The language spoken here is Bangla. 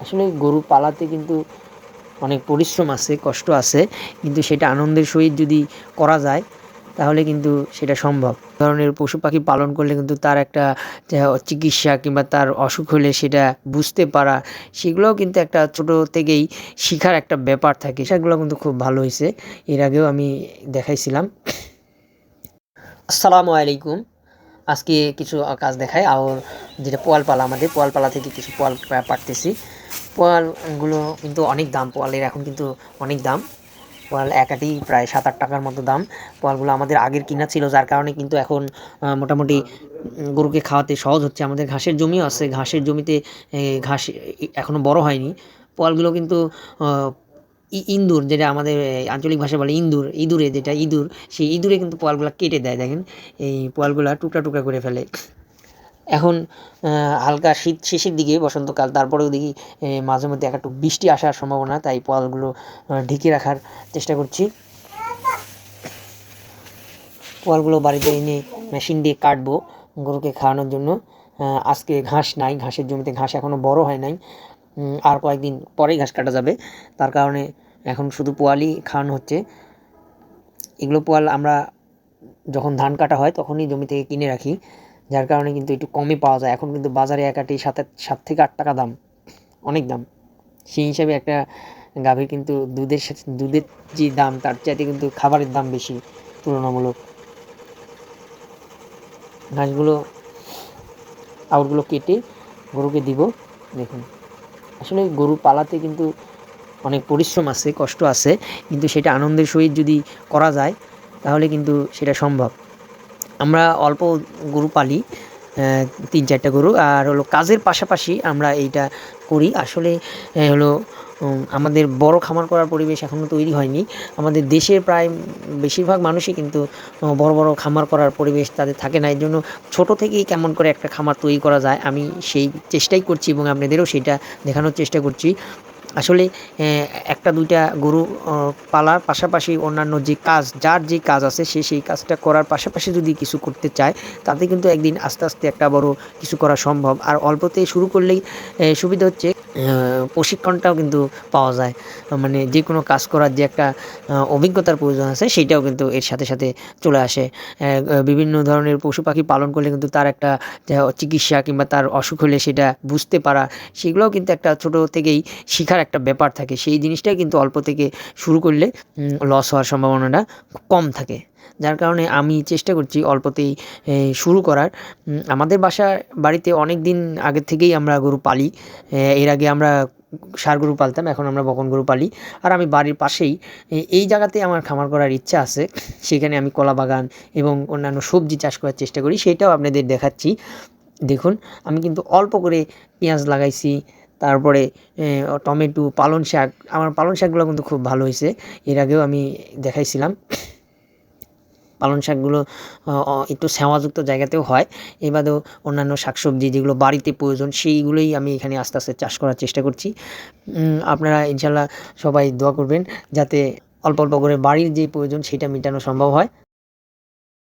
আসলে গরু পালাতে কিন্তু অনেক পরিশ্রম আছে, কষ্ট আছে, কিন্তু সেটা আনন্দের সহিত যদি করা যায় তাহলে কিন্তু সেটা সম্ভব। ধরনের পশু পাখি পালন করলে কিন্তু তার একটা চিকিৎসা কিংবা তার অসুখ হলে সেটা বুঝতে পারা, সেগুলোও কিন্তু একটা ছোটো থেকেই শিখার একটা ব্যাপার থাকে। সেগুলো কিন্তু খুব ভালো হয়েছে, এর আগেও আমি দেখাইছিলাম। আসসালামু আলাইকুম। আজকে কিছু কাজ দেখাই আর যেটা পোয়াল পালা, আমাদের পোয়াল পালা থেকে কিছু পোয়াল পাড়তেছি। পোয়ালগুলো কিন্তু অনেক দাম, পোয়ালের এখন কিন্তু অনেক দাম। পোয়াল এক আটি প্রায় 7-8 টাকার মতো দাম। পোয়ালগুলো আমাদের আগের কিনা ছিল, যার কারণে কিন্তু এখন মোটামুটি গরুকে খাওয়াতে সহজ হচ্ছে। আমাদের ঘাসের জমিও আছে, ঘাসের জমিতে ঘাস এখনও বড় হয়নি। পোয়ালগুলো কিন্তু ইন্দুর, যেটা আমাদের আঞ্চলিক ভাষায় বলে ইঁদুরে, যেটা ইঁদুর, সেই ইঁদুরে কিন্তু পোয়ালগুলা কেটে দেয়। দেখেন এই পোয়ালগুলা টুকরা টুকরা করে ফেলে। এখন হালকা শীত শেষের দিকে, বসন্তকাল, তারপরেও দেখি মাঝে মধ্যে একটু বৃষ্টি আসার সম্ভাবনা, তাই পোয়ালগুলো ঢেকে রাখার চেষ্টা করছি। পোয়ালগুলো বাড়িতে এনে মেশিন দিয়ে কাটবো গরুকে খাওয়ানোর জন্য। আজকে ঘাস নাই, ঘাসের জমিতে ঘাস এখনও বড় হয় নাই, আর কয়েকদিন পরেই ঘাস কাটা যাবে, তার কারণে এখন শুধু পোয়ালই খাওয়ানো হচ্ছে। এগুলো পোয়াল আমরা যখন ধান কাটা হয় তখনই জমি থেকে কিনে রাখি, যার কারণে কিন্তু একটু কমে পাওয়া যায়। এখন কিন্তু বাজারে এক আটি 7 থেকে 8 টাকা দাম, অনেক দাম। সেই হিসাবে একটা গাভীর কিন্তু দুধের যে দাম, তার চাইতে কিন্তু খাবারের দাম বেশি তুলনামূলক। ঘাসগুলো আউটগুলো কেটে গরুকে দিব। দেখুন, আসলে গরু পালাতে কিন্তু অনেক পরিশ্রম আছে, কষ্ট আছে, কিন্তু সেটা আনন্দের সহিত যদি করা যায় তাহলে কিন্তু সেটা সম্ভব। আমরা অল্প গরু পালি, 3-4টা গরু, আর হলো কাজের পাশাপাশি আমরা এইটা করি। আসলে হলো আমাদের বড় খামার করার পরিবেশ এখনও তৈরি হয়নি। আমাদের দেশের প্রায় বেশিরভাগ মানুষই কিন্তু বড় বড় খামার করার পরিবেশ তাদের থাকে না। এর জন্য ছোটো থেকেই কেমন করে একটা খামার তৈরি করা যায়, আমি সেই চেষ্টাই করছি এবং আপনাদেরও সেটা দেখানোর চেষ্টা করছি। আসলে 1টা-2টা গরু পালার পাশাপাশি অন্যান্য যে কাজ, যার যে কাজ আছে সে সেই কাজটা করার পাশাপাশি যদি কিছু করতে চায়, তাতে কিন্তু একদিন আস্তে আস্তে একটা বড় কিছু করা সম্ভব। আর অল্পতে শুরু করলেই সুবিধা হচ্ছে প্রশিক্ষণটাও কিন্তু পাওয়া যায়। মানে যে কোনো কাজ করার যে একটা অভিজ্ঞতার প্রয়োজন আছে, সেইটাও কিন্তু এর সাথে সাথে চলে আসে। বিভিন্ন ধরনের পশু পাখি পালন করলে কিন্তু তার একটা চিকিৎসা কিংবা তার অসুখ হলে সেটা বুঝতে পারা, সেগুলোও কিন্তু একটা ছোটো থেকেই শিখার একটা ব্যাপার থাকে। সেই জিনিসটাই কিন্তু অল্প থেকে শুরু করলে লস হওয়ার সম্ভাবনাটা কম থাকে। যার কারণে আমি চেষ্টা করছি অল্পতেই শুরু করার। আমাদের বাড়িতে অনেক দিন আগের থেকেই আমরা গরু পালি। এর আগে আমরা ষাঁড় গরু পালতাম, এখন আমরা বকন গরু পালি। আর আমি বাড়ির পাশেই এই জায়গাতে আমার খামার করার ইচ্ছা আছে। সেখানে আমি কলা বাগান এবং অন্যান্য সবজি চাষ করার চেষ্টা করি, সেটাও আপনাদের দেখাচ্ছি। দেখুন, আমি কিন্তু অল্প করে পেঁয়াজ লাগাইছি, তারপরে টমেটো, পালং শাক। আমার পালং শাকগুলো কিন্তু খুব ভালো হয়েছে, এর আগেও আমি দেখাইছিলাম। পালং শাকগুলো একটু শ্যাওলাযুক্ত জায়গাতেও হয়। এ বাদেও অন্যান্য শাকসবজি যেগুলো বাড়িতে প্রয়োজন, সেইগুলোই আমি এখানে আস্তে আস্তে চাষ করার চেষ্টা করছি। আপনারা ইনশাল্লাহ সবাই দোয়া করবেন যাতে অল্প অল্প করে বাড়ির যে প্রয়োজন সেটা মেটানো সম্ভব হয়।